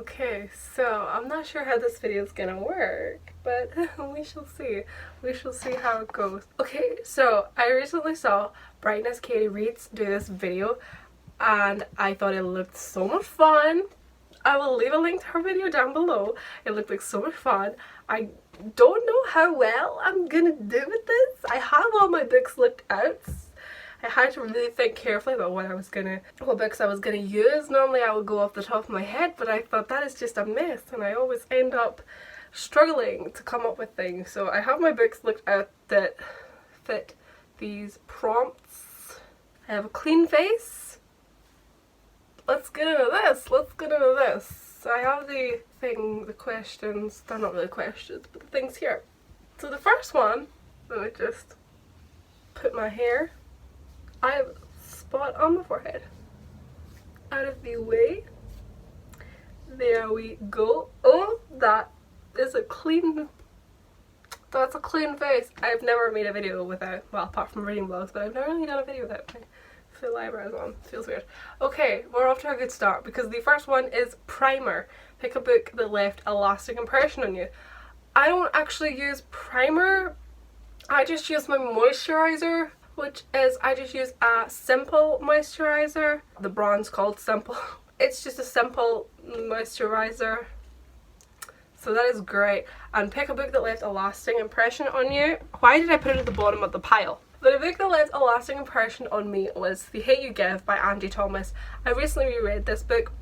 Okay, so I'm not sure how this video is gonna work, but we shall see. We shall see how it goes. Okay, so I recently saw Brightness Katie Reeds do this video and I thought it looked so much fun. I will leave a link to her video down below. It looked like so much fun. I don't know how well I'm gonna do with this. I have all my books looked out. I had to really think carefully about what books I was gonna use. Normally I would go off the top of my head, but I thought that is just a mess and I always end up struggling to come up with things. So I have my books looked out that fit these prompts. I have a clean face. Let's get into this. Let's get into this. I have the questions. They're not really questions, but the things here. So the first one, let me just put my hair. I have a spot on my forehead. Out of the way. There we go. Oh, that is a clean. That's a clean face. I've never made a video without, well, apart from reading blogs, but I've never really done a video without my full eyebrows on. Feels weird. Okay, we're off to a good start because the first one is primer. Pick a book that left a lasting impression on you. I don't actually use primer. I just use my moisturizer, which is, I just use a Simple moisturizer. The brand's called Simple. It's just a simple moisturizer. So that is great. And pick a book that left a lasting impression on you. Why did I put it at the bottom of the pile? The book that left a lasting impression on me was The Hate U Give by Angie Thomas. I recently reread this book.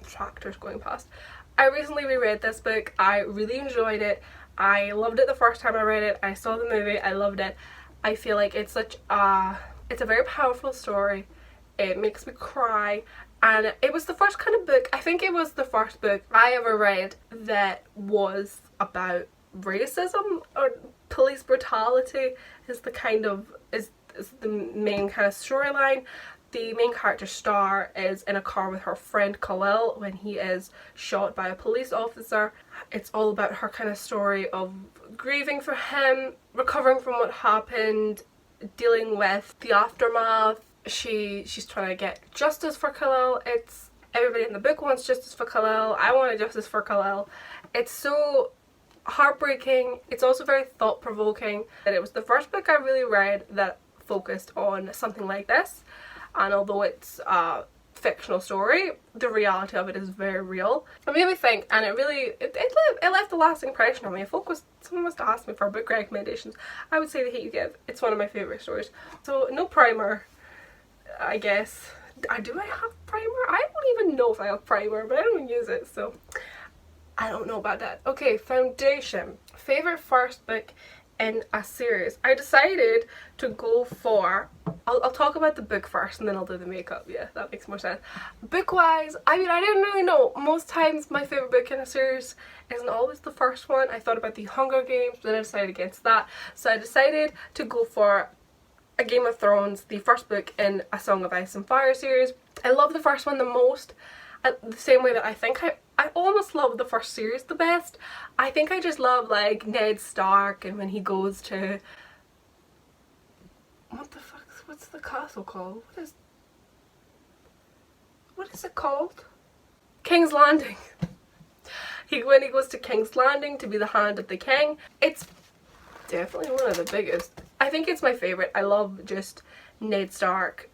Tractors going past. I recently reread this book. I really enjoyed it. I loved it the first time I read it. I saw the movie. I loved it. I feel like it's a very powerful story. It makes me cry. And it was the first kind of book, I think it was the first book I ever read that was about racism or police brutality is the main kind of storyline. The main character Star is in a car with her friend Khalil when he is shot by a police officer. It's all about her kind of story of grieving for him, recovering from what happened, dealing with the aftermath. She's trying to get justice for Khalil. It's everybody in the book wants justice for Khalil. I wanted justice for Khalil. It's so heartbreaking. It's also very thought-provoking. And it was the first book I really read that focused on something like this. And although it's a fictional story, the reality of it is very real. It made me think, and it left a lasting impression on me. If someone was to ask me for book recommendations, I would say The Hate U Give. It's one of my favourite stories. So no primer, I guess. Do I have primer? I don't even know if I have primer, but I don't use it, so I don't know about that. Okay, foundation. Favourite first book in a series. I decided to go for, I'll talk about the book first and then I'll do the makeup. Yeah, that makes more sense. Book wise, I mean, I didn't really know. Most times my favourite book in a series isn't always the first one. I thought about the Hunger Games, but then I decided against that. So I decided to go for A Game of Thrones, the first book in A Song of Ice and Fire series. I love the first one the most. The same way that I think I almost love the first series the best. I think I just love like Ned Stark and when he goes to, what's the castle called? What is it called? King's Landing. When he goes to King's Landing to be the Hand of the King. It's definitely one of the biggest. I think it's my favourite. I love just Ned Stark.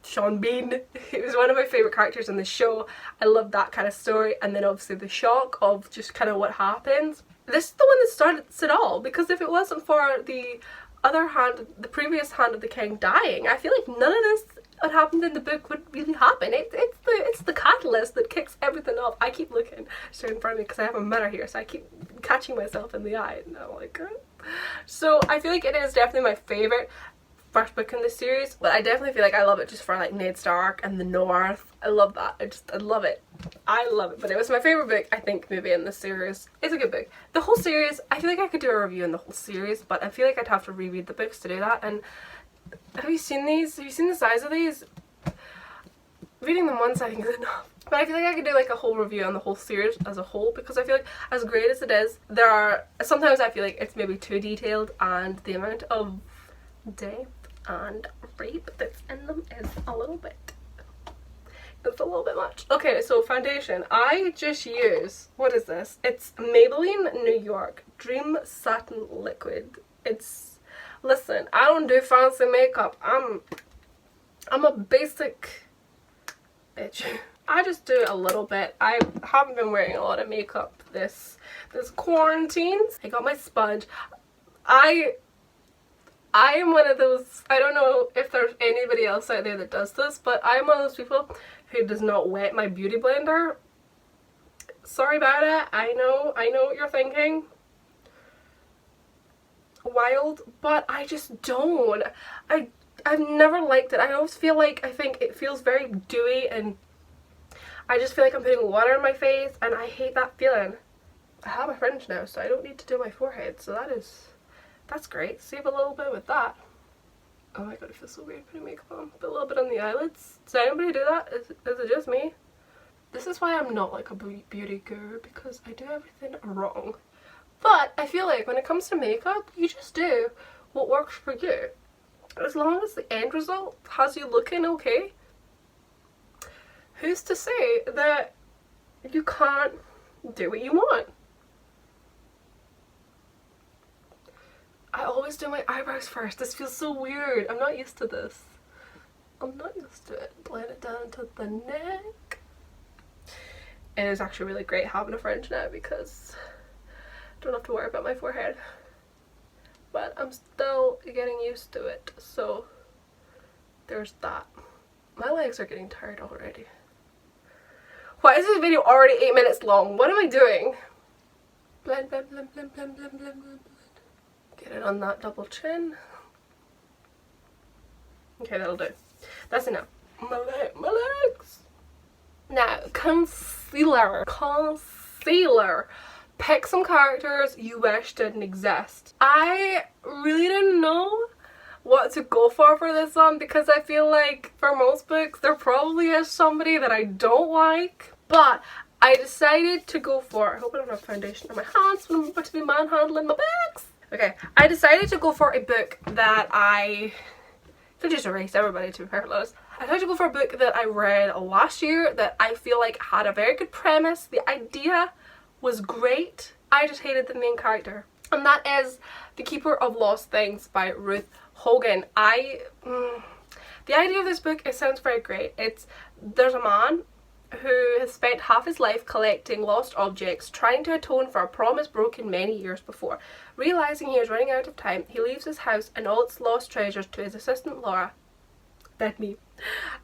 Sean Bean, he was one of my favourite characters in the show. I love that kind of story, and then obviously the shock of just kind of what happens. This is the one that started it all, because if it wasn't for the previous Hand of the King dying, I feel like none of this that happened in the book would really happen. It's the catalyst that kicks everything off. I keep looking straight in front of me because I have a mirror here, so I keep catching myself in the eye, and I'm like, so I feel like it is definitely my favourite first book in the series, but I definitely feel like I love it just for like Ned Stark and the North. I love that. I love it. I love it. But it was my favourite book, I think, maybe in the series. It's a good book. The whole series, I feel like I could do a review on the whole series, but I feel like I'd have to reread the books to do that. And have you seen these? Have you seen the size of these? Reading them once I think is enough. But I feel like I could do like a whole review on the whole series as a whole, because I feel like as great as it is, sometimes I feel like it's maybe too detailed and the amount of depth and rape that's in them is a little bit That's a little bit much. Okay, so foundation. I just use, what is this? It's Maybelline New York Dream Satin Liquid. It's, listen, I don't do fancy makeup. I'm a basic bitch. I just do a little bit. I haven't been wearing a lot of makeup this quarantine. I got my sponge. I am one of those, I don't know if there's anybody else out there that does this, but I'm one of those people who does not wet my beauty blender. Sorry about it. I know what you're thinking. Wild, but I just don't. I've never liked it. I always feel like, I think it feels very dewy, and I just feel like I'm putting water on my face, and I hate that feeling. I have a fringe now, so I don't need to do my forehead, so that's great. Save a little bit with that. Oh my god, it feels so weird putting makeup on. Put a little bit on the eyelids. Does anybody do that? Is it just me? This is why I'm not like a beauty guru, because I do everything wrong. But I feel like when it comes to makeup, you just do what works for you. As long as the end result has you looking okay, who's to say that you can't do what you want? I always do my eyebrows first. This feels so weird. I'm not used to this. I'm not used to it. Blend it down to the neck. It is actually really great having a fringe now because I don't have to worry about my forehead. But I'm still getting used to it, so there's that. My legs are getting tired already. Why is this video already 8 minutes long? What am I doing? Blend, blend, blend, blend, blend, blend, blend, blend. Get it on that double chin. Okay, that'll do. That's enough. My legs. Now, concealer. Concealer. Pick some characters you wish didn't exist. I really didn't know what to go for this one, because I feel like for most books there probably is somebody that I don't like, but I decided to go for, I hope I don't have foundation on my hands when I'm about to be manhandling my bags. Okay, I decided to go for a book that I could just erase everybody, to be perfectly honest. I decided to go for a book that I read last year that I feel like had a very good premise. The idea was great. I just hated the main character, and that is The Keeper of Lost Things by Ruth Hogan. The idea of this book, it sounds very great. There's a man who has spent half his life collecting lost objects, trying to atone for a promise broken many years before. Realizing he is running out of time, he leaves his house and all its lost treasures to his assistant Laura, that me,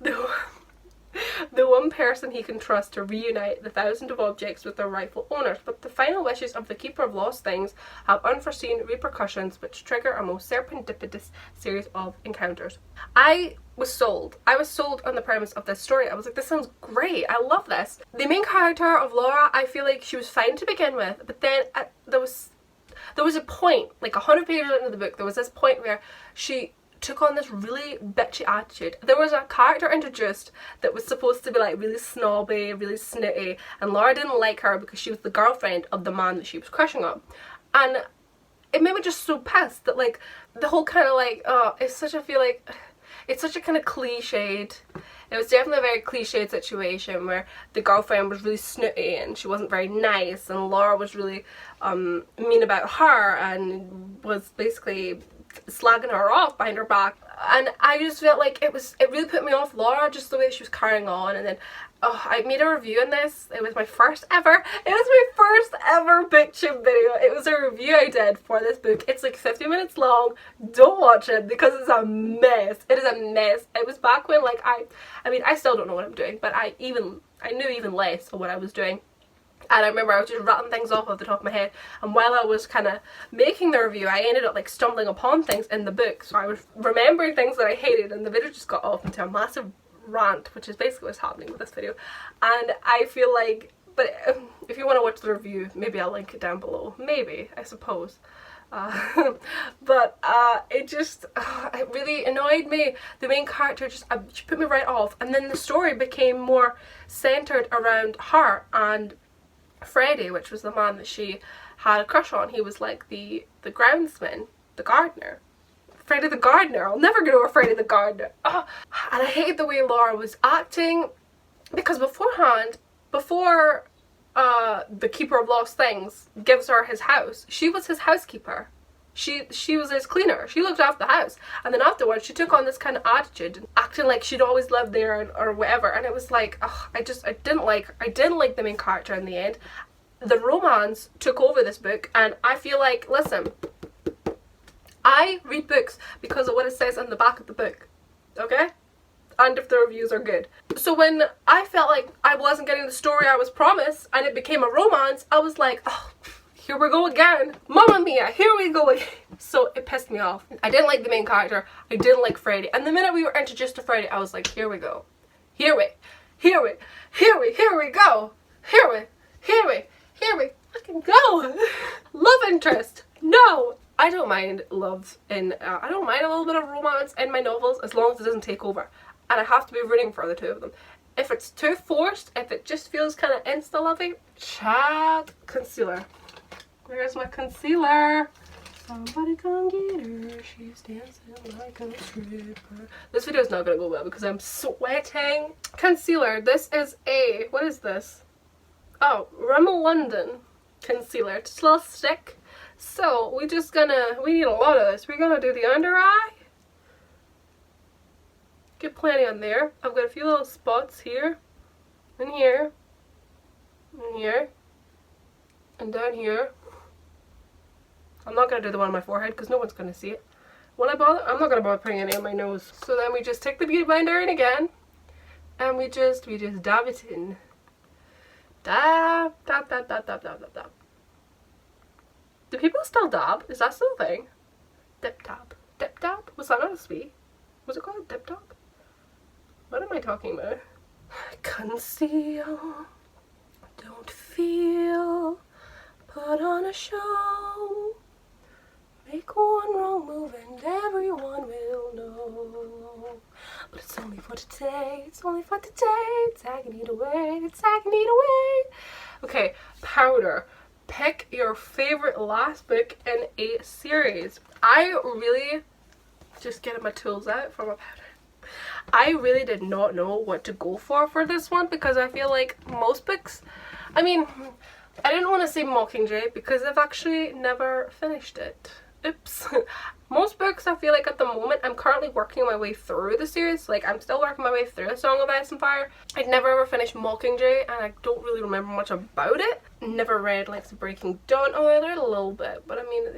the one person he can trust to reunite the thousands of objects with their rightful owners. But the final wishes of the Keeper of Lost Things have unforeseen repercussions which trigger a most serendipitous series of encounters. I was sold. I was sold on the premise of this story. I was like, this sounds great. I love this. The main character of Laura, I feel like she was fine to begin with, but then there was a point, like 100 pages into the book, there was this point where she took on this really bitchy attitude. There was a character introduced that was supposed to be like really snobby, really snooty, and Laura didn't like her because she was the girlfriend of the man that she was crushing on. And it made me just so pissed that like the whole kind of like, it's such a kind of cliched. It was definitely a very cliched situation where the girlfriend was really snooty and she wasn't very nice, and Laura was really mean about her and was basically slagging her off behind her back. And I just felt like it really put me off Laura, just the way she was carrying on. And then I made a review on this. It was my first ever BookTube video. It was a review I did for this book. It's like 50 minutes long. Don't watch it because it's a mess. It is a mess. It was back when like I mean I still don't know what I'm doing, but I knew even less of what I was doing. And I remember I was just rattling things off the top of my head, and while I was kind of making the review I ended up like stumbling upon things in the book, so I was remembering things that I hated, and the video just got off into a massive rant, which is basically what's happening with this video. And I feel like, but if you want to watch the review, maybe I'll link it down below, maybe, I suppose. But it really annoyed me. The main character she put me right off, and then the story became more centered around her and Freddie, which was the man that she had a crush on. He was like the groundsman, the gardener. Freddie the gardener. I'll never get over Freddie the gardener. And I hated the way Laura was acting. Because beforehand, before the Keeper of Lost Things gives her his house, she was his housekeeper. She was his cleaner. She looked after the house. And then afterwards, she took on this kind of attitude, acting like she'd always lived there or whatever. And it was like, ugh, I didn't like the main character in the end. The romance took over this book, and I feel like, listen, I read books because of what it says on the back of the book, okay? And if the reviews are good. So when I felt like I wasn't getting the story I was promised and it became a romance, I was like, oh, here we go again. Mamma mia, here we go again. So it pissed me off. I didn't like the main character. I didn't like Freddie. And the minute we were introduced to Freddie, I was like, here we go. Here we go. Here we fucking go. Love interest. No. I don't mind love in, I don't mind a little bit of romance in my novels as long as it doesn't take over. And I have to be rooting for the two of them. If it's too forced, if it just feels kind of insta-loving, chat. Concealer. Where's my concealer? Somebody come get her. She's dancing like a stripper. This video is not going to go well because I'm sweating. Concealer. This is a, what is this? Oh, Rimmel London concealer. Just a little stick. So we need a lot of this. We're gonna do the under eye. Get plenty on there. I've got a few little spots here, and here, and here, and down here. I'm not gonna do the one on my forehead because no one's gonna see it. I'm not gonna bother putting any on my nose. So then we just take the beauty blender in again, and we just dab it in. Dab. Do people still dab? Is that still a thing? Dip dab. Dip dab? Was that not a sweet? Was it called dip dab? What am I talking about? Conceal. Don't feel. Put on a show. Make one wrong move and everyone will know. But it's only for today. It's only for today. Tagging it away. Tagging it away. Okay, powder. Pick your favorite last book in a series. I really, just getting my tools out for my powder. I really did not know what to go for this one because I feel like most books, I mean, I didn't want to say Mockingjay because I've actually never finished it. Oops. Most books I feel like at the moment, I'm currently working my way through the series. Like I'm still working my way through A Song of Ice and Fire. I'd never ever finished Mockingjay and I don't really remember much about it. Never read like the Breaking Dawn. Oh, I read a little bit, but I mean,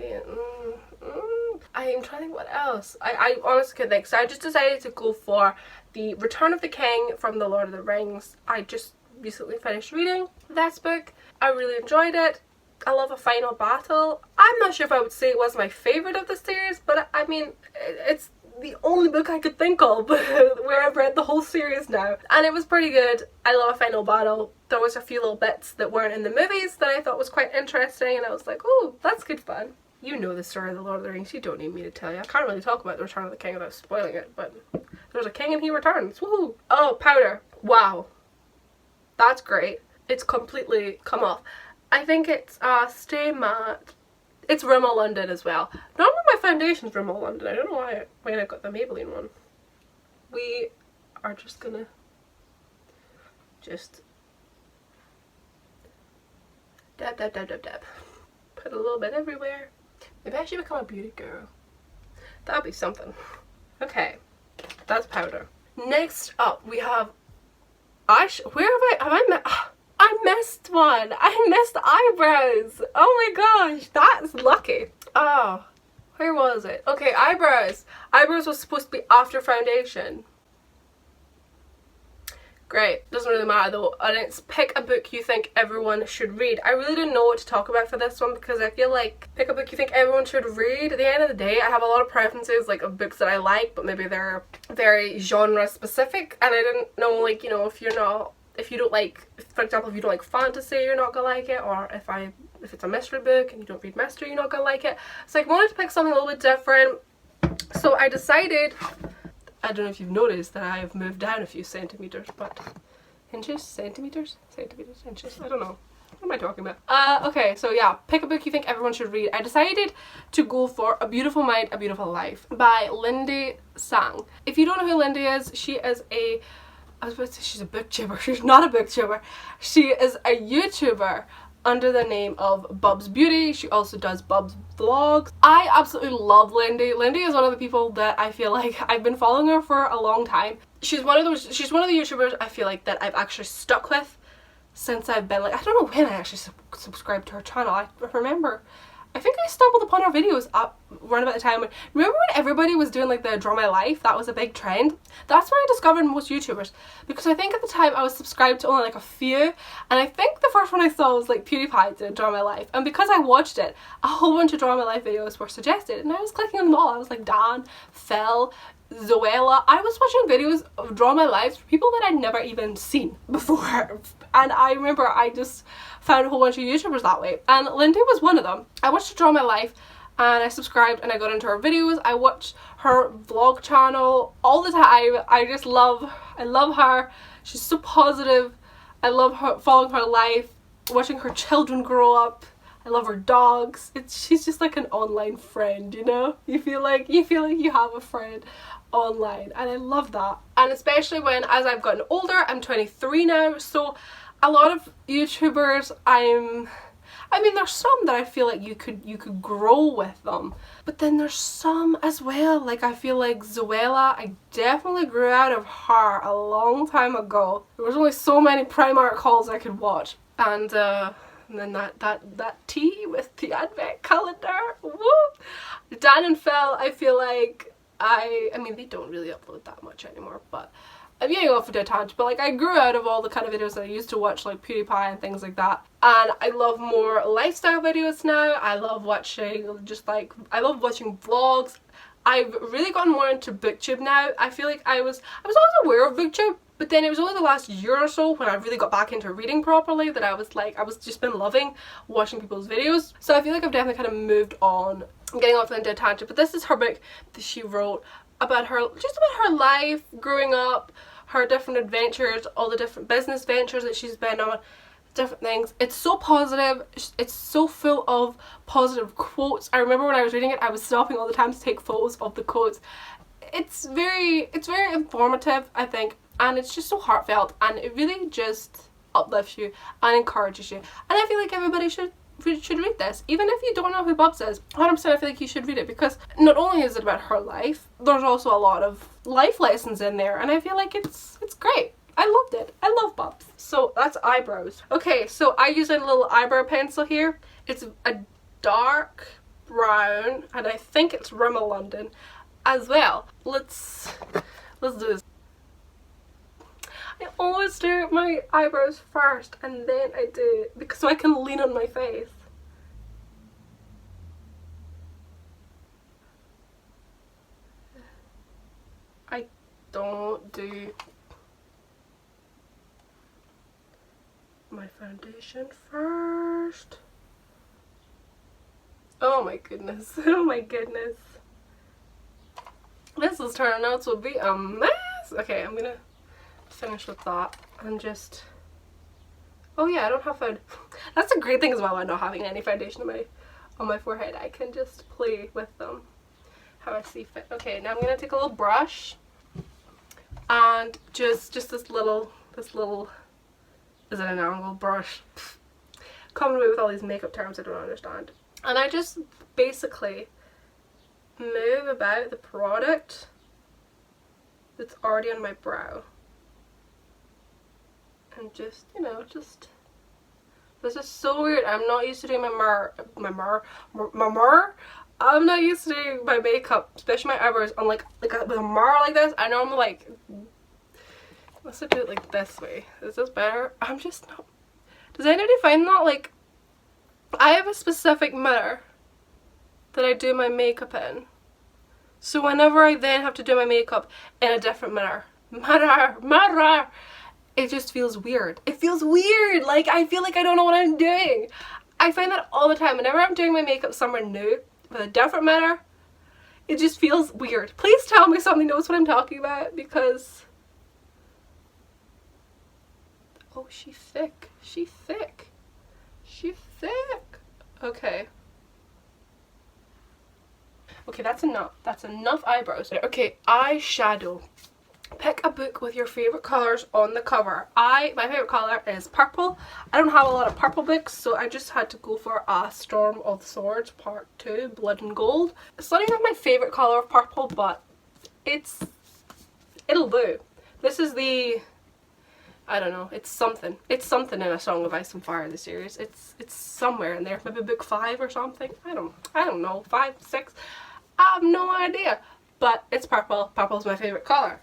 I'm trying to think what else. I honestly couldn't think. So I just decided to go for the Return of the King from the Lord of the Rings. I just recently finished reading this book. I really enjoyed it. I love a final battle. I'm not sure if I would say it was my favourite of the series, but I mean, it's the only book I could think of where I've read the whole series now. And it was pretty good. I love a final battle. There was a few little bits that weren't in the movies that I thought was quite interesting, and I was like, oh, that's good fun. You know the story of the Lord of the Rings. You don't need me to tell you. I can't really talk about the Return of the King without spoiling it, but there's a king and he returns. Woohoo! Oh, powder. Wow. That's great. It's completely come off. I think it's Stay Matte. It's Rimmel London as well. Normally my foundation's Rimmel London. I don't know why when I got the Maybelline one. We are just gonna dab. Put a little bit everywhere. Maybe I should become a beauty guru. That'd be something. Okay, that's powder. Next up we have I missed one. I missed eyebrows. Oh my gosh, that's lucky. Oh, where was it? Okay, eyebrows. Eyebrows was supposed to be after foundation. Great, doesn't really matter though. And it's pick a book you think everyone should read. I really didn't know what to talk about for this one because I feel like pick a book you think everyone should read. At the end of the day, I have a lot of preferences like of books that I like, but maybe they're very genre specific. And I didn't know, like, you know, if you don't like, for example, if you don't like fantasy, you're not gonna like it, or if it's a mystery book and you don't read mystery, you're not gonna like it. So I wanted to pick something a little bit different. So I decided, I don't know if you've noticed that I have moved down a few centimeters, but inches, centimeters, inches, I don't know. What am I talking about? Okay, so yeah, pick a book you think everyone should read. I decided to go for A Beautiful Mind, A Beautiful Life by Lindy Sang. If you don't know who Lindy is, she is a I was about to say she's a booktuber. She's not a booktuber. She is a YouTuber under the name of Bubs Beauty. She also does Bubs Vlogs. I absolutely love Lindy. Lindy is one of the people that I feel like I've been following her for a long time. She's one of the YouTubers I feel like that I've actually stuck with since I've been like, I don't know when I actually subscribed to her channel. I remember, I think I stumbled upon her videos around about the time when, remember when everybody was doing like the Draw My Life? That was a big trend. That's when I discovered most YouTubers, because I think at the time I was subscribed to only like a few, and I think the first one I saw was like PewDiePie did Draw My Life, and because I watched it, a whole bunch of Draw My Life videos were suggested, and I was clicking on them all. I was like Dan, Phil, Zoella. I was watching videos of Draw My Lives for people that I'd never even seen before, and I remember I just found a whole bunch of YouTubers that way, and Lindy was one of them. I watched her Draw My Life and I subscribed and I got into her videos. I watched her vlog channel all the time. I love her. She's so positive. I love her, following her life, watching her children grow up. I love her dogs. She's just like an online friend, you know? You feel like you have a friend online, and I love that. And especially when, as I've gotten older, I'm 23 now, so a lot of YouTubers I mean, there's some that I feel like you could grow with them, but then there's some as well, like I feel like Zoella, I definitely grew out of her a long time ago. There was only so many Primark hauls I could watch, and then that tea with the advent calendar, woo! Dan and Phil, I feel like I mean, they don't really upload that much anymore, but I'm getting off a tangent, but like I grew out of all the kind of videos that I used to watch, like PewDiePie and things like that, and I love more lifestyle videos now. I love watching I love watching vlogs. I've really gotten more into booktube now. I feel like I was always aware of booktube, but then it was only the last year or so when I really got back into reading properly that I was just been loving watching people's videos. So I feel like I've definitely kind of moved on. I'm getting off into a tangent, but this is her book that she wrote about her life growing up, her different adventures, all the different business ventures that she's been on, different things. It's so positive. It's so full of positive quotes. I remember when I was reading it, I was stopping all the time to take photos of the quotes. It's very informative, I think, and it's just so heartfelt, and it really just uplifts you and encourages you. And I feel like everybody should read this, even if you don't know who Bubs is. 100% I feel like you should read it, because not only is it about her life, there's also a lot of life lessons in there, and I feel like it's great. I loved it. I love Bubs. So that's eyebrows. Okay, so I use a little eyebrow pencil here. It's a dark brown, and I think it's Rimmel London as well. Let's do this. I always do my eyebrows first, and then I do because so I can lean on my face. I don't do my foundation first. Oh my goodness. Oh my goodness. This is turning out to be a mess. Okay, I'm gonna finish with that and just, oh yeah, I don't have foundation. That's a great thing as well about not having any foundation on my forehead. I can just play with them how I see fit. Okay, now I'm gonna take a little brush and just this little, is it an angle brush? Coming away with all these makeup terms I don't understand. And I just basically move about the product that's already on my brow. And just, you know, this is so weird. I'm not used to doing my mirror. I'm not used to doing my makeup, especially my eyebrows, on with a mirror like this. I normally like, let's do it like this way. Is this better? I'm just not. Does anybody find that, like, I have a specific mirror that I do my makeup in. So whenever I then have to do my makeup in a different mirror, it just feels weird. It feels weird. Like, I feel like I don't know what I'm doing. I find that all the time. Whenever I'm doing my makeup somewhere new with a different mirror, it just feels weird. Please tell me somebody knows what I'm talking about, because... Oh, she's thick. She's thick. She's thick. Okay. Okay, that's enough. That's enough eyebrows. Okay, eyeshadow. Pick a book with your favorite colors on the cover. My favorite color is purple. I don't have a lot of purple books, so I just had to go for A Storm of Swords Part 2, Blood and Gold. It's not even my favorite color of purple, but it'll do. This is the, I don't know, it's something. It's something in A Song of Ice and Fire, the series. It's somewhere in there. Maybe book 5 or something. I don't know. 5, 6. I have no idea. But it's purple. Purple is my favorite color.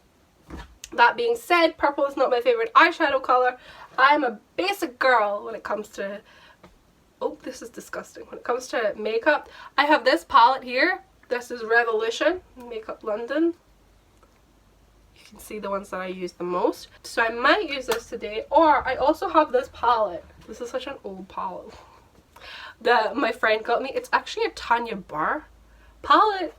That being said, purple is not my favorite eyeshadow color. I'm a basic girl when it comes to, oh, this is disgusting. When it comes to makeup, I have this palette here. This is Revolution, Makeup London. You can see the ones that I use the most. So I might use this today, or I also have this palette. This is such an old palette that my friend got me. It's actually a Tanya Burr palette.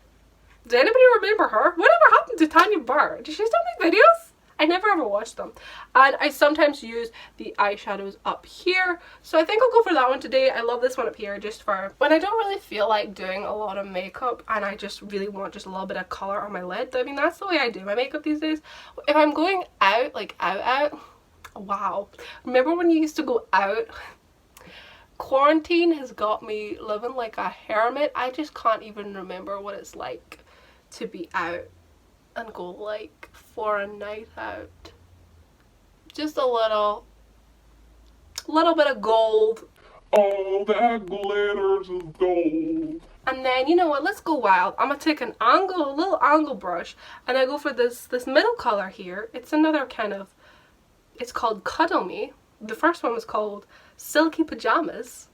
Does anybody remember her? Whatever happened to Tanya Burr? Did she still make videos? I never ever watched them. And I sometimes use the eyeshadows up here. So I think I'll go for that one today. I love this one up here just for when I don't really feel like doing a lot of makeup and I just really want just a little bit of colour on my lid. I mean, that's the way I do my makeup these days. If I'm going out, like out, wow. Remember when you used to go out? Quarantine has got me living like a hermit. I just can't even remember what it's like to be out and go like for a night out. Just a little bit of gold. All that glitters is gold. And then, you know what, let's go wild. I'm gonna take a little angle brush, and I go for this middle color here. It's another kind of, it's called Cuddle Me. The first one was called Silky Pajamas.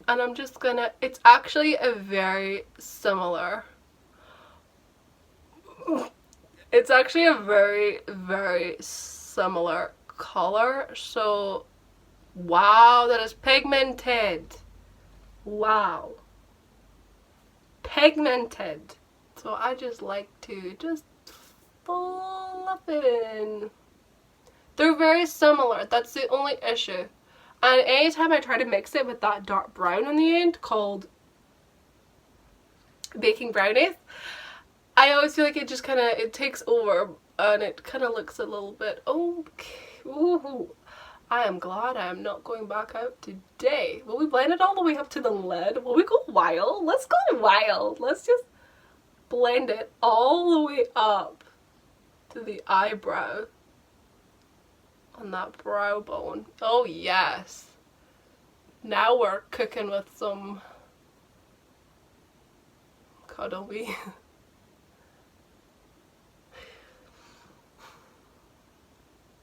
And I'm just gonna, it's actually a very similar, it's actually a very, very similar color. So, wow, that is pigmented. Wow. Pigmented. So I just like to just fluff it in. They're very similar. That's the only issue. And anytime I try to mix it with that dark brown on the end called Baking Brownies, I always feel like it just kind of, it takes over and it kind of looks a little bit, okay. Ooh. I am glad I am not going back out today. Will we blend it all the way up to the lid? Will we go wild? Let's go wild. Let's just blend it all the way up to the eyebrow. On that brow bone. Oh yes. Now we're cooking with some Cuddle Me.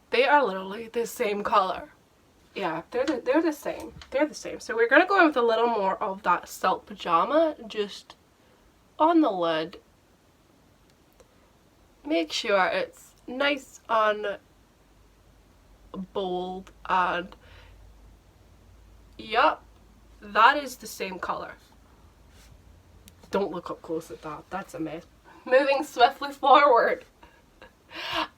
They are literally the same color. Yeah, they're the same. They're the same. So we're gonna go in with a little more of that Silk Pajama just on the lid. Make sure it's nice and bold, and yup, that is the same color. Don't look up close at that. That's a mess. Moving swiftly forward.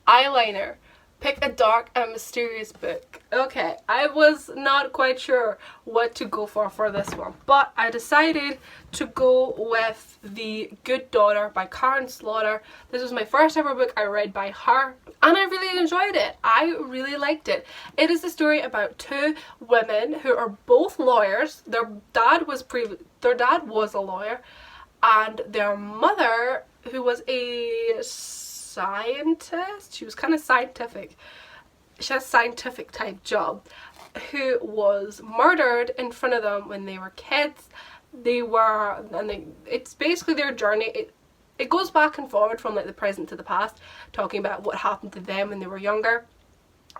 Eyeliner. Pick a dark and mysterious book. Okay, I was not quite sure what to go for this one, but I decided to go with The Good Daughter by Karin Slaughter. This was my first ever book I read by her, and I really enjoyed it. I really liked it. It is a story about two women who are both lawyers. Their dad was a lawyer, and their mother, who was a scientist, she was kind of scientific, she had a scientific type job, who was murdered in front of them when they were kids. It's basically their journey. It goes back and forward from like the present to the past, talking about what happened to them when they were younger,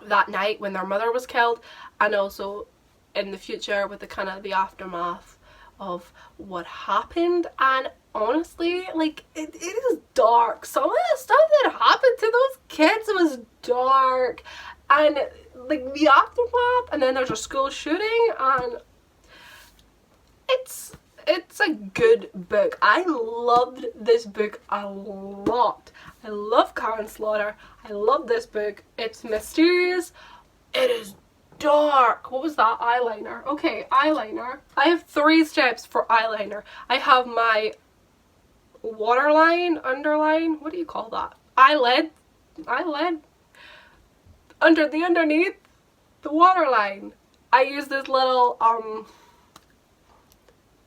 that night when their mother was killed, and also in the future with the kind of the aftermath of what happened. And honestly, like, it is dark. Some of the stuff that happened to those kids was dark, and like the aftermath, and then there's a school shooting, and it's a good book. I loved this book a lot. I love Karin Slaughter. I love this book. It's mysterious. It is dark. What was that? Eyeliner. Okay, eyeliner. I have 3 steps for eyeliner. I have my waterline, underline, what do you call that? Eyelid underneath the waterline. I use this little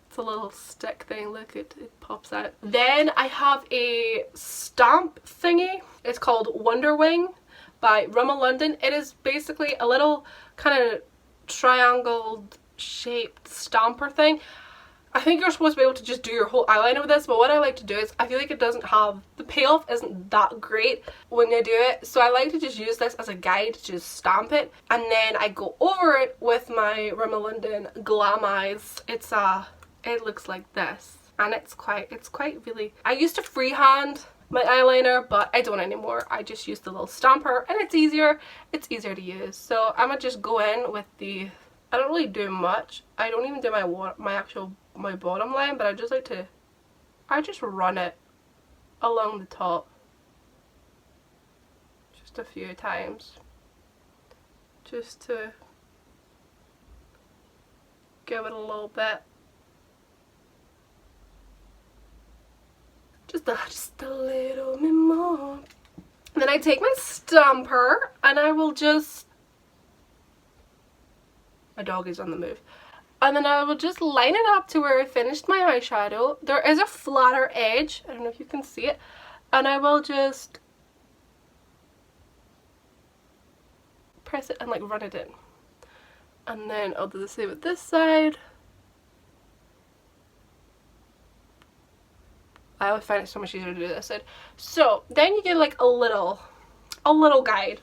it's a little stick thing, look, it pops out. Then I have a stamp thingy. It's called Wonder Wing by Rimmel London. It is basically a little kind of triangle shaped stamper thing. I think you're supposed to be able to just do your whole eyeliner with this, but what I like to do is I feel like it doesn't have, the payoff isn't that great when you do it, so I like to just use this as a guide to just stamp it, and then I go over it with my Rimmel London Glam Eyes. It looks like this, and it's quite really, I used to freehand my eyeliner, but I don't anymore. I just use the little stamper, and it's easier to use. So I'm gonna just go in with the, I don't really do much. I don't even do my bottom line, but I just run it along the top just a few times just to give it a little bit, just a little bit more. Then I take my stamper and I will just, my dog is on the move. And then I will just line it up to where I finished my eyeshadow. There is a flatter edge, I don't know if you can see it, and I will just press it and like run it in. And then I'll do the same with this side. I always find it so much easier to do this side. So then you get like a little guide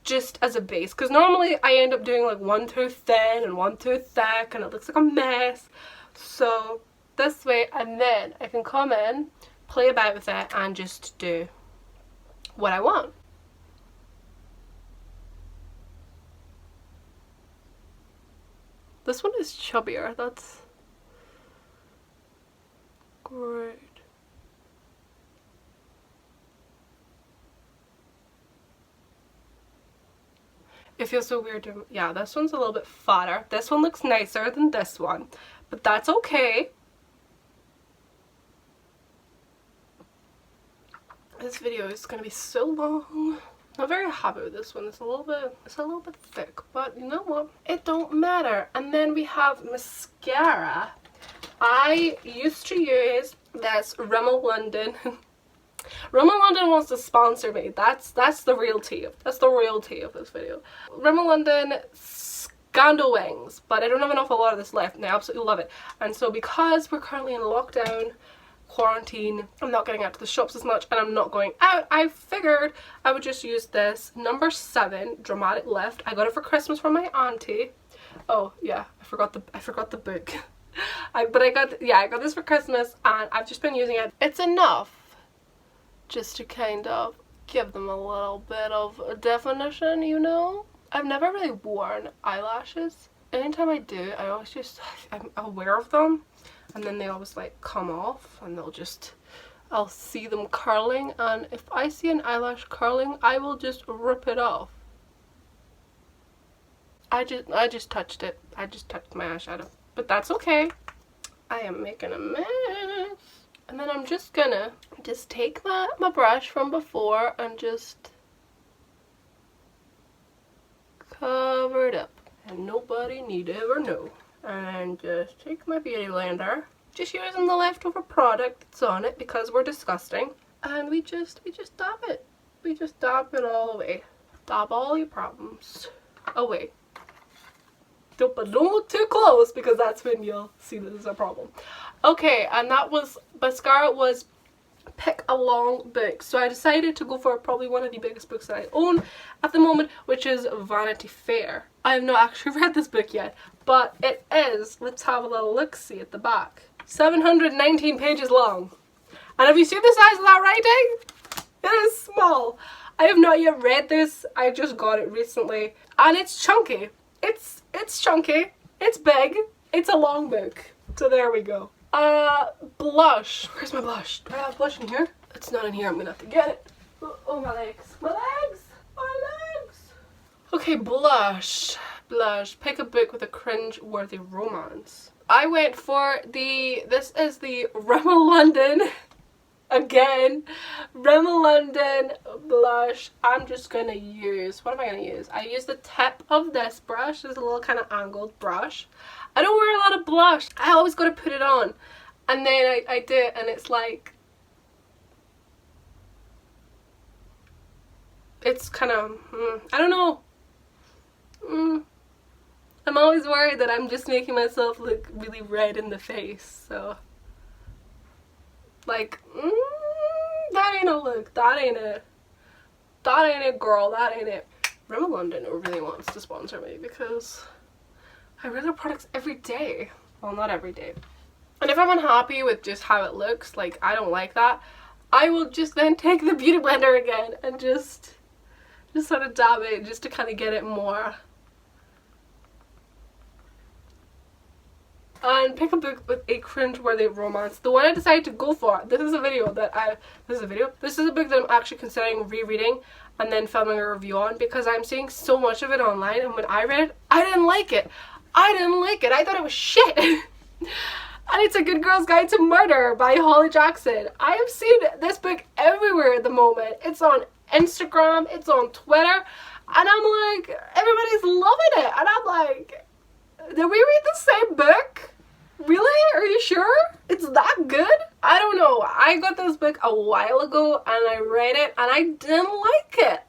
just as a base, because normally I end up doing like one too thin and one too thick and it looks like a mess. So this way, and then I can come in, play about with it and just do what I want. This one is chubbier, that's great. It feels so weird to, yeah, this one's a little bit fatter. This one looks nicer than this one, but that's okay. This video is gonna be so long. Not very happy with this one. It's a little bit thick, but you know what? It don't matter. And then we have mascara. I used to use this Rimmel London. Rimmel London wants to sponsor me. That's the real tea. That's the real tea of this video. Rimmel London Scandal Wings, but I don't have an awful lot of this left and I absolutely love it. And so because we're currently in lockdown, quarantine, I'm not getting out to the shops as much and I'm not going out, I figured I would just use this number 7 Dramatic Lift. I got it for Christmas from my auntie. Oh yeah, I forgot the book. I got this for Christmas and I've just been using it. It's enough just to kind of give them a little bit of a definition, you know? I've never really worn eyelashes. Anytime I do, I always just, I'm aware of them and then they always like come off and I'll see them curling, and if I see an eyelash curling, I will just rip it off. I just touched it. I just touched my eyeshadow. But that's okay. I am making a mess. And then I'm just gonna take my brush from before and just cover it up. And nobody need ever know. And just take my beauty blender. Just using the leftover product that's on it because we're disgusting. And we just dab it. We just dab it all away. Dab all your problems away. But don't look too close because that's when you'll see that there's a problem. Okay, and that was, mascara was Pick a Long book. So I decided to go for probably one of the biggest books that I own at the moment, which is Vanity Fair. I have not actually read this book yet, but it is, let's have a little look-see at the back. 719 pages long. And have you seen the size of that writing? It is small. I have not yet read this. I just got it recently. And it's chunky. It's chunky. It's big. It's a long book. So there we go. Blush. Where's my blush? Do I have blush in here? It's not in here. I'm gonna have to get it. Oh, my legs. My legs! My legs! Okay, blush. Blush. Pick a book with a cringe-worthy romance. I went for this is the Rimmel London again. Rimmel London blush. I'm just gonna use, what am I gonna use? I use the tip of this brush. It's a little kind of angled brush. I don't wear a lot of blush. I always gotta put it on. And then I do it and it's like, it's kind of, I don't know. I'm always worried that I'm just making myself look really red in the face, so. Like, that ain't a look. That ain't it. That ain't it, girl. That ain't it. Rimmel London really wants to sponsor me because I wear their products every day. Well, not every day. And if I'm unhappy with just how it looks, like I don't like that, I will just then take the Beauty Blender again and just sort of dab it just to kind of get it more. And pick a book with a cringe-worthy romance. The one I decided to go for, this is a book that I'm actually considering rereading and then filming a review on because I'm seeing so much of it online, and when I read it, I didn't like it. I thought it was shit. And it's A Good Girl's Guide to Murder by Holly Jackson. I have seen this book everywhere at the moment. It's on Instagram, it's on Twitter, and I'm like, everybody's loving it. And I'm like, did we read the same book? Really? Are you sure? It's that good? I don't know. I got this book a while ago and I read it and I didn't like it.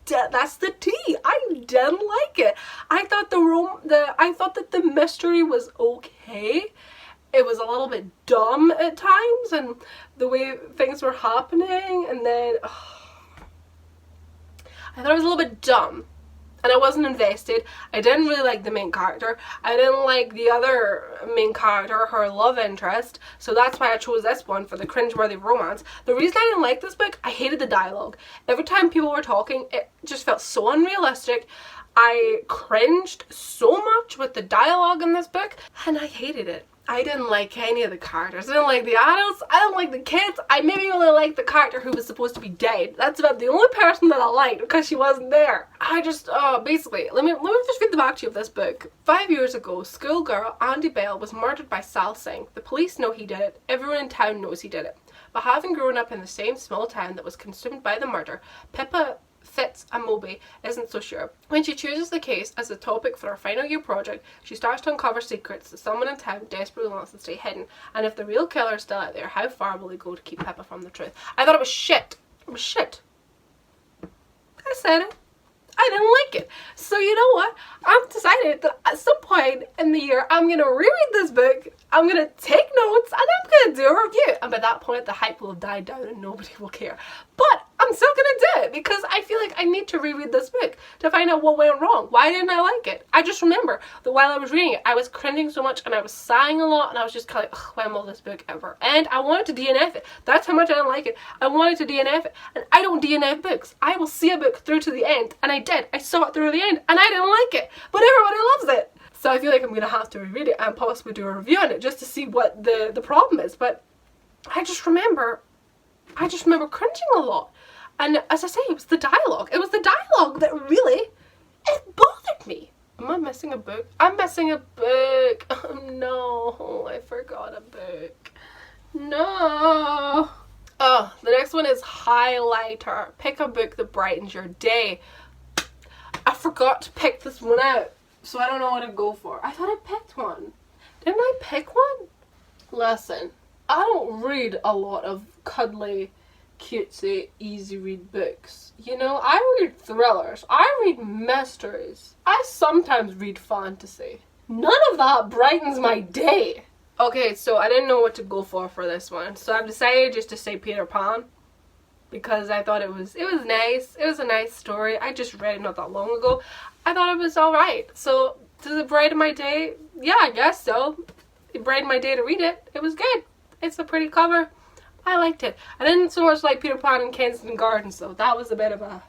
That's the tea. I didn't like it. I thought that the mystery was okay. It was a little bit dumb at times, and the way things were happening, and then I thought it was a little bit dumb. And I wasn't invested. I didn't really like the main character. I didn't like the other main character, her love interest. So that's why I chose this one for the cringeworthy romance. The reason I didn't like this book, I hated the dialogue. Every time people were talking, it just felt so unrealistic. I cringed so much with the dialogue in this book, and I hated it. I didn't like any of the characters. I didn't like the adults. I didn't like the kids. I maybe only liked the character who was supposed to be dead. That's about the only person that I liked because she wasn't there. I just, basically, let me just read the back to you of this book. 5 years ago, schoolgirl Andy Bell was murdered by Sal Singh. The police know he did it. Everyone in town knows he did it. But having grown up in the same small town that was consumed by the murder, Pippa Fitz-Amobi isn't so sure. When she chooses the case as the topic for her final year project, she starts to uncover secrets that someone in town desperately wants to stay hidden. And if the real killer is still out there, how far will he go to keep Pippa from the truth? I thought it was shit. It was shit. I said it. I didn't like it. So you know what? I've decided that at some point in the year I'm going to reread this book, I'm going to take notes, and I'm going to do a review. And by that point the hype will have died down and nobody will care. But I'm still going to do it because I feel like I need to reread this book to find out what went wrong. Why didn't I like it? I just remember that while I was reading it, I was cringing so much and I was sighing a lot, and I was just kind of like, when will this book ever end? I wanted to DNF it. That's how much I didn't like it. I wanted to DNF it. And I don't DNF books. I will see a book through to the end, and I did. I saw it through the end and I didn't like it. But everybody loves it. So I feel like I'm going to have to reread it and possibly do a review on it just to see what the problem is. But I just remember cringing a lot. And as I say, it was the dialogue. It was the dialogue that really, it bothered me. Am I missing a book? I'm missing a book. Oh no, I forgot a book. No. Oh, the next one is Highlighter. Pick a book that brightens your day. I forgot to pick this one out, so I don't know what to go for. I thought I picked one. Didn't I pick one? Listen, I don't read a lot of cuddly, cutesy, easy read books. You know, I read thrillers. I read mysteries. I sometimes read fantasy. None of that brightens my day. Okay, so I didn't know what to go for this one, so I've decided just to say Peter Pan. Because I thought it was nice. It was a nice story. I just read it not that long ago. I thought it was alright. So, does it brighten my day? Yeah, I guess so. It brightened my day to read it. It was good. It's a pretty cover. I liked it. I didn't so much like Peter Pan and Kensington Gardens, though. That was a bit of a...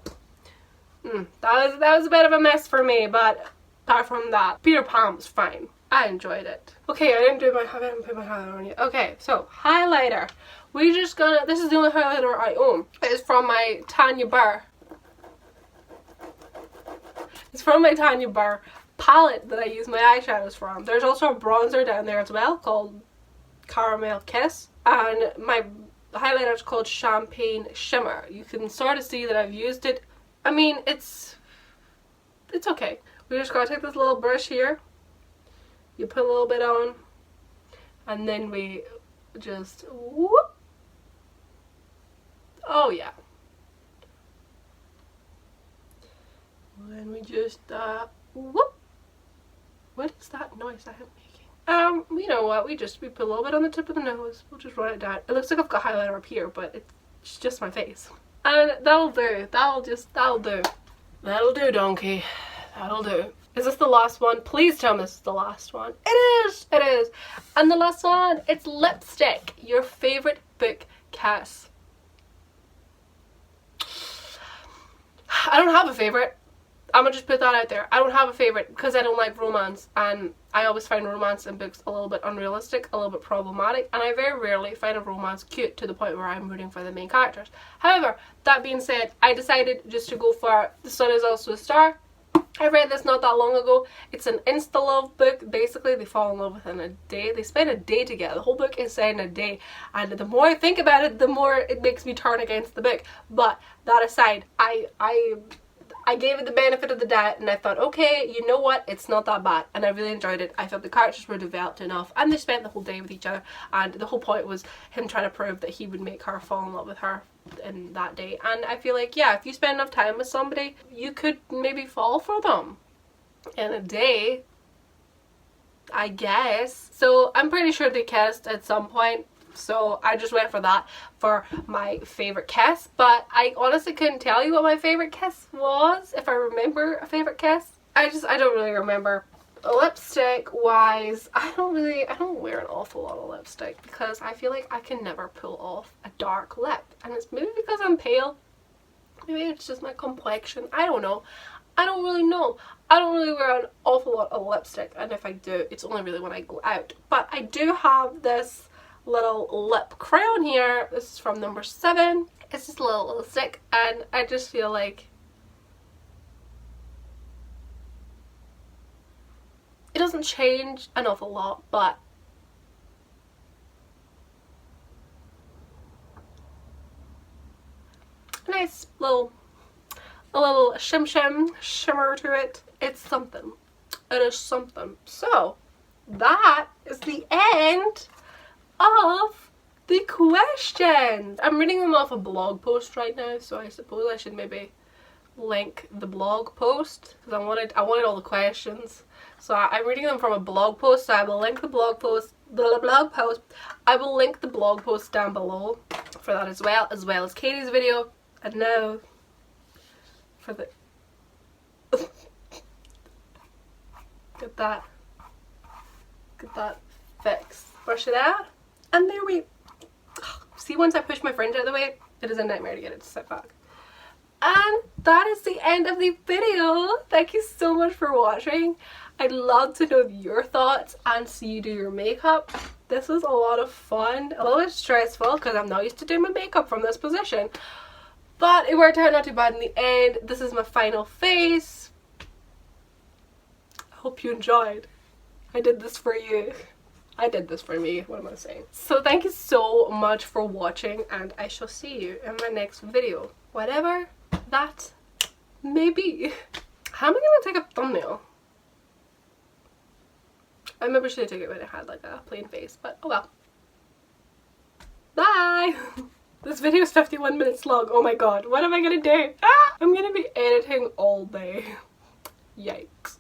that was a bit of a mess for me, but apart from that, Peter Pan was fine. I enjoyed it. Okay, I didn't put my highlighter on yet. Okay, so, highlighter. This is the only highlighter I own. It's from my Tanya Burr. It's from my Tanya Burr palette that I use my eyeshadows from. There's also a bronzer down there as well called Caramel Kiss. And my The highlighter is called Champagne Shimmer. You can sort of see that I've used it. I mean, it's okay. We just gotta take this little brush here. You put a little bit on, and then we just whoop. Oh yeah. And we just whoop. What is that noise I am making? You know what? We put a little bit on the tip of the nose. We'll just run it down. It looks like I've got highlighter up here, but it's just my face. And that'll do. That'll do. That'll do, donkey. That'll do. Is this the last one? Please tell me this is the last one. It is! It is. And the last one, it's lipstick. Your favorite book, Cass. I don't have a favorite. I'm gonna just put that out there. I don't have a favorite because I don't like romance, and I always find romance in books a little bit unrealistic, a little bit problematic, and I very rarely find a romance cute to the point where I'm rooting for the main characters. However, that being said, I decided just to go for The Sun Is Also a Star. I read this not that long ago. It's an insta-love book. Basically, they fall in love within a day. They spend a day together. The whole book is set in a day. And the more I think about it, the more it makes me turn against the book. But that aside, I gave it the benefit of the doubt, and I thought, okay, you know what, it's not that bad, and I really enjoyed it. I thought the characters were developed enough, and they spent the whole day with each other, and the whole point was him trying to prove that he would make her fall in love with her in that day. And I feel like, yeah, if you spend enough time with somebody, you could maybe fall for them in a day, I guess. So I'm pretty sure they kissed at some point. So I just went for that for my favourite kiss, but I honestly couldn't tell you what my favourite kiss was, if I remember a favourite kiss. I don't really remember. Lipstick wise, I don't wear an awful lot of lipstick because I feel like I can never pull off a dark lip, and it's maybe because I'm pale, maybe it's just my complexion, I don't know. I don't really know. I don't really wear an awful lot of lipstick, and if I do, it's only really when I go out. But I do have this little lip crayon here. This is from number 7. It's just a little stick, and I just feel like it doesn't change an awful lot, but a nice little shimmer to it. It's something. It is something. So that is the end of the questions. I'm reading them off a blog post right now, so I suppose I should maybe link the blog post because I wanted all the questions. So I'm reading them from a blog post, so I will link the blog post. I will link the blog post down below for that as well as Katie's video. And now for the get that fixed. Brush it out. And there we see, once I push my fringe out of the way, it is a nightmare to get it to sit back. And that is the end of the video. Thank you so much for watching. I'd love to know your thoughts and see you do your makeup. This was a lot of fun, a little bit stressful because I'm not used to doing my makeup from this position. But it worked out not too bad in the end. This is my final face. I hope you enjoyed. I did this for you. I did this for me, what am I saying? So thank you so much for watching, and I shall see you in my next video. Whatever that may be. How am I gonna take a thumbnail? I maybe should have taken it when I had like a plain face, but oh well. Bye! This video is 51 minutes long. Oh my god, what am I gonna do? I'm gonna be editing all day. Yikes.